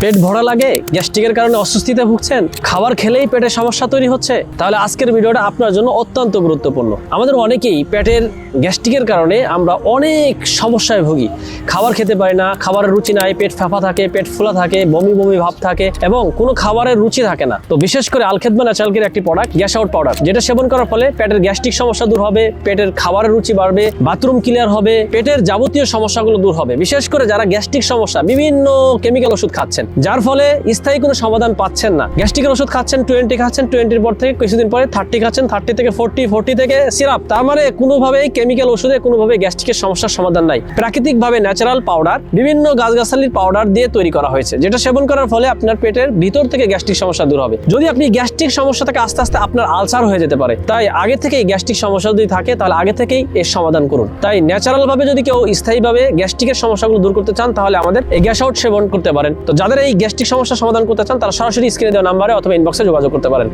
পেট ভরা লাগে, গ্যাস্ট্রিকের কারণে অস্বস্তিতে ভুগছেন, খাবার খেলেই পেটের সমস্যা তৈরি হচ্ছে, তাহলে আজকের ভিডিওটা আপনার জন্য অত্যন্ত গুরুত্বপূর্ণ। আমাদের অনেকেই পেটের গ্যাস্ট্রিকের কারণে আমরা অনেক সমস্যায় ভুগি। খাবার খেতে পারি না, খাবারের রুচি নাই, পেট ফাঁপা থাকে, পেট ফোলা থাকে, বমি বমি ভাব থাকে এবং কোনো খাবারের রুচি থাকে না। তো বিশেষ করে আলখেদমা ন্যাচারালকের একটি প্রোডাক্ট গ্যাস আউট পাউডার, যেটা সেবন করার ফলে পেটের গ্যাস্ট্রিক সমস্যা দূর হবে, পেটের খাবারের রুচি বাড়বে, বাথরুম ক্লিয়ার হবে, পেটের যাবতীয় সমস্যাগুলো দূর হবে। বিশেষ করে যারা গ্যাস্ট্রিক সমস্যা বিভিন্ন কেমিক্যাল ওষুধ খাচ্ছেন, যার ফলে স্থায়ী কোনো সমাধান পাচ্ছেন না। গ্যাস্ট্রিকের ওষুধ খাচ্ছেন, 20 খাচ্ছেন, 20-র পর থেকে কিছুদিন পরে 30 খাচ্ছেন, 30 থেকে 40, 40 থেকে সিরাপ। তার মানে কোনোভাবেই কেমিক্যাল ওষুধে কোনোভাবে গ্যাস্ট্রিকের সমস্যার সমাধান নাই। প্রাকৃতিকভাবে ন্যাচারাল পাউডার, বিভিন্ন গাছগাছালির পাউডার দিয়ে তৈরি করা হয়েছে, যেটা সেবন করার ফলে আপনার পেটের ভিতর থেকে গ্যাস্ট্রিক সমস্যা দূর হবে। যদি আপনি গ্যাস্ট্রিক সমস্যা থেকে আস্তে আস্তে আপনার আলসার হয়ে যেতে পারে, তাই আগে থেকেই গ্যাস্ট্রিক সমস্যা যদি থাকে তাহলে আগে থেকেই এর সমাধান করুন। তাই ন্যাচারাল ভাবে যদি কেউ স্থায়ীভাবে গ্যাস্ট্রিকের সমস্যাগুলো দূর করতে চান তাহলে আমাদের এই গ্যাস আউট সেবন করতে পারেন। তো যাদের এই গ্যাস্ট্রিক সমস্যার সমাধান করতে চান তারা সরাসরি স্ক্রিনে দেওয়া নাম্বারে অথবা ইনবক্সে যোগাযোগ করতে পারেন।